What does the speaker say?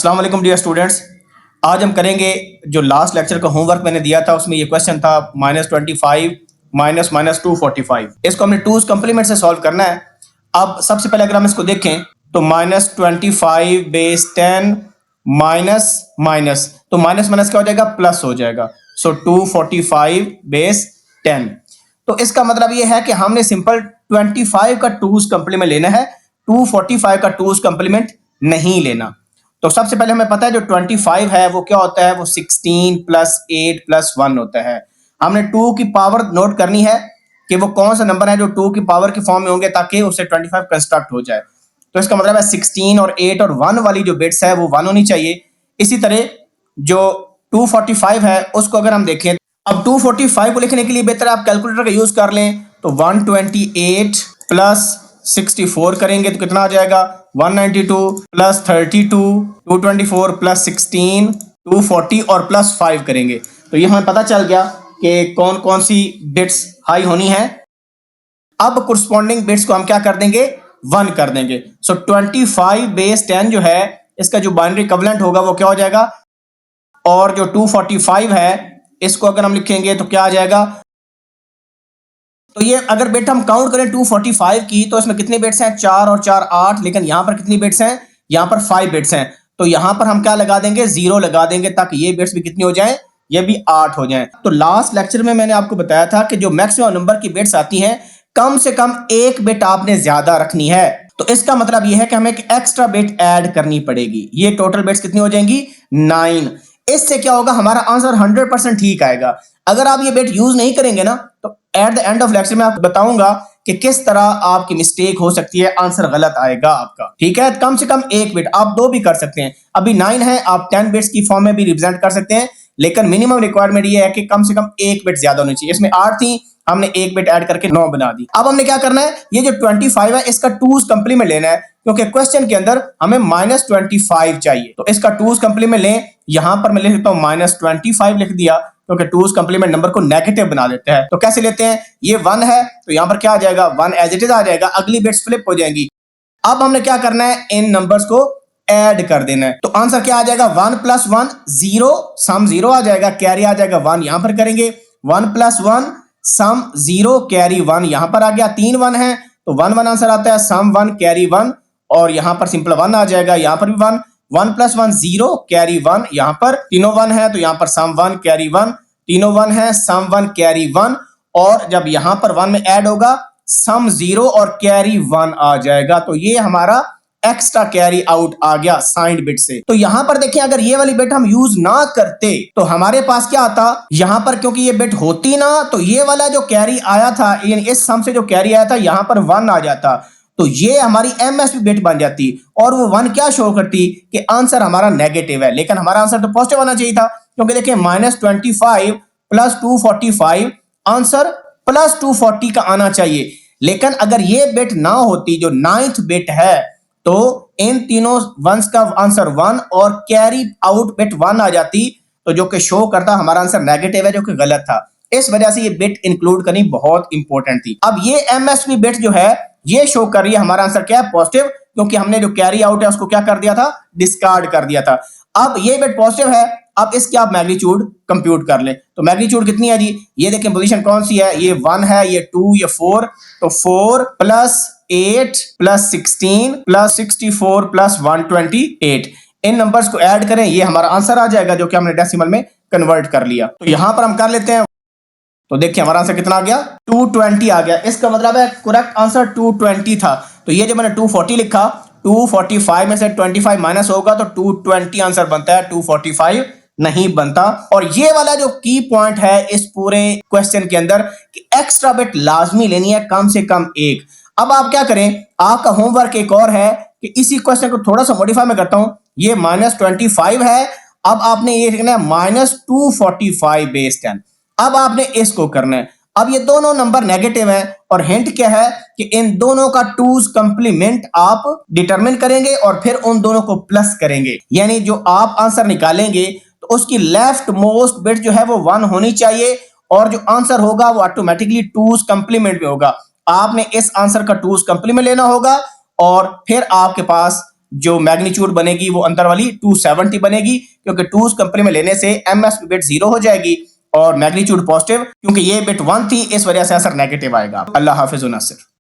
अस्सलाम वालेकुम dear students. आज हम करेंगे जो लास्ट लेक्चर का होमवर्क मैंने दिया था, उसमें ये क्वेश्चन था -25 माइनस 245। इसको हमने टूज कम्प्लीमेंट से सॉल्व करना है। अब सबसे पहले अगर हम इसको देखें तो -25 बेस 10 माइनस माइनस, तो माइनस माइनस क्या हो जाएगा, प्लस हो जाएगा। सो 245 बेस 10। तो इसका मतलब ये है कि हमने सिंपल 25 का टूज कम्प्लीमेंट लेना है, 245 का टूज कम्प्लीमेंट नहीं लेना। तो सबसे पहले हमें पता है जो 25 है वो क्या होता है, वो 16 प्लस 8 प्लस 1 होता है। हमने 2 की पावर नोट करनी है कि वो कौन सा नंबर है जो 2 की पावर के फॉर्म में होंगे ताकि उससे 25 कंस्ट्रक्ट हो जाए। तो इसका मतलब है 16 और 8 और 1 वाली जो बिट्स है वो 1 होनी चाहिए। इसी तरह जो 245 है उसको अगर हम देखें, अब 245 को लिखने के लिए बेहतर आप कैलकुलेटर का यूज कर लें। तो 128 प्लस 64 करेंगे तो कितना आ जाएगा, 192 प्लस 32, 224 प्लस 16, 240 और प्लस 5 करेंगे तो ये हमें पता चल गया कि कौन कौन सी बिट्स हाई होनी है। अब कोरस्पॉन्डिंग बिट्स को हम क्या कर देंगे, 1 कर देंगे। सो 25 बेस 10 जो है इसका जो बाइनरी इक्विवेलेंट होगा वो क्या हो जाएगा, और जो 245 है इसको अगर हम लिखेंगे तो क्या आ जाएगा। तो ये अगर बिट हम काउंट करें 245 की तो इसमें कितने बिट्स हैं, 4 और 4 8, लेकिन यहां पर कितनी बिट्स हैं, यहां पर 5 बिट्स हैं। तो यहां पर हम क्या लगा देंगे, 0 लगा देंगे ताकि ये बिट्स भी कितनी हो जाएं, ये भी 8 हो जाएं। तो लास्ट लेक्चर में मैंने आपको बताया था कि जो मैक्सिमम नंबर की बिट्स आती हैं कम से कम एक बिट आपने ज्यादा रखनी है। तो इसका मतलब यह है कि हमें एक एक्स्ट्रा बिट ऐड करनी पड़ेगी। ये टोटल बिट्स कितनी हो जाएंगी, 9। इससे क्या होगा, हमारा आंसर 100% ठीक आएगा। अगर आप ये बिट यूज नहीं करेंगे ना तो at the end of lecture में आपको बताऊंगा कि किस तरह आपकी मिस्टेक हो सकती है, आंसर गलत आएगा आपका। ठीक है, कम से कम एक बिट, आप 2 भी कर सकते हैं। अभी 9 है, आप 10 बिट्स की फॉर्म में भी रिप्रेजेंट कर सकते हैं, लेकिन मिनिमम रिक्वायरमेंट ये है कि कम से कम एक बिट ज्यादा होनी चाहिए। इसमें 8 थी, हमने एक बिट ऐड करके 9 बना दी। अब हमने क्या करना है, ये जो 25 है इसका टूज कम्प्लीमेंट लेना है, क्योंकि क्वेश्चन के अंदर हमें -25 चाहिए। तो इसका टूज कम्प्लीमेंट लें। यहां पर मैं लिख देता हूं -25 लिख दिया, क्योंकि टूज कम्प्लीमेंट नंबर को नेगेटिव बना देते हैं। तो कैसे लेते हैं, ये 1 है तो यहां पर क्या आ जाएगा, 1 एज इट इज आ जाएगा, अगली बिट्स फ्लिप हो जाएंगी। अब हमने क्या करना है, इन नंबर्स को ऐड कर देना है। तो आंसर क्या आ जाएगा, 1 + 1 0, सम 0 आ जाएगा, कैरी आ जाएगा 1, यहां पर करेंगे 1 + 1 सम 0 कैरी 1, यहां पर आ गया। 3 1 है तो 1 1 आंसर आता है, सम 1 कैरी 1, और यहां पर सिंपल 1 आ जाएगा, यहां पर भी 1 1 + 1 0 कैरी 1, यहां पर तीनों 1 है तो यहां पर सम 1 कैरी 1, तीनों 1 है, सम 1 कैरी 1, और जब यहां पर 1 में ऐड होगा सम 0 और कैरी 1 आ जाएगा। तो ये हमारा एक्स्ट्रा कैरी आउट आ गया साइंड बिट से। तो यहां पर देखिए, अगर ये वाली बिट हम यूज ना करते तो हमारे पास क्या आता, यहां पर क्योंकि ये बिट होती ना तो ये वाला जो कैरी आया था, यानी इस सम से जो कैरी आया था यहां पर 1 आ जाता, तो ये हमारी एमएसपी बिट बन जाती, और वो 1 क्या शो करती कि आंसर हमारा नेगेटिव है। लेकिन हमारा आंसर तो पॉजिटिव आना चाहिए था, क्योंकि देखिए -25 + 245 आंसर +240 का आना चाहिए। लेकिन अगर ये बिट ना होती, जो 9th बिट है, तो इन तीनों वंस का आंसर 1 और कैरी आउट बिट 1 आ जाती, तो जो कि शो करता हमारा आंसर नेगेटिव है, जो कि गलत था। इस वजह से ये बिट इंक्लूड करनी बहुत इंपॉर्टेंट थी। अब ये एमएसपी बिट जो है ये शो कर रही है हमारा आंसर क्या है, पॉजिटिव, क्योंकि हमने जो कैरी आउट है उसको क्या कर दिया था, डिस्कार्ड कर दिया था। अब ये बिट पॉजिटिव है, अब इसकी आप मैग्नीट्यूड कंप्यूट कर ले। तो मैग्नीट्यूड कितनी है जी, ये देखें पोजीशन कौन सी है, ये 1 है, ये 2, ये 4, तो 4 + 8 + 16 + 64 + 128, इन नंबर्स को ऐड करें, ये हमारा आंसर आ जाएगा, जो कि हमने डेसिमल में कन्वर्ट कर लिया। तो यहां पर हम कर लेते हैं, तो देखिए हमारा आंसर कितना आ गया, 220 आ गया। इसका मतलब है करेक्ट आंसर 220 था। तो ये जो मैंने 240 लिखा, 245 में से 25 माइनस होगा तो 220 आंसर बनता है, 245 नहीं बनता। और ये वाला जो की पॉइंट है इस पूरे क्वेश्चन के अंदर कि एक्स्ट्रा बिट लाजमी लेनी है, कम से कम एक। अब आप क्या करें, आपका होमवर्क एक और है कि इसी क्वेश्चन को थोड़ा सा मॉडिफाई में करता हूं। ये -25 है, अब आपने ये लिखना है -245 बेस 10। अब आपने इसको करना है। अब ये दोनों नंबर नेगेटिव है, और हिंट क्या है कि इन दोनों का टूज कंप्लीमेंट आप डिटरमिन करेंगे और फिर उन दोनों को प्लस करेंगे। यानी जो आप आंसर निकालेंगे तो उसकी लेफ्ट मोस्ट बिट जो है वो 1 होनी चाहिए, और जो आंसर होगा वो ऑटोमेटिकली टूज कंप्लीमेंट में होगा। आपने इस आंसर का टूज कंप्लीमेंट लेना होगा, और फिर आपके पास जो मैग्नीट्यूड बनेगी वो अंदर वाली 270 बनेगी, क्योंकि 2's कंपनी में लेने से एमएस बिट 0 हो जाएगी और मैग्नीट्यूड पॉजिटिव, क्योंकि ये बिट 1 थी, इस वजह से आंसर नेगेटिव आएगा। अल्लाह हाफिज नासिर।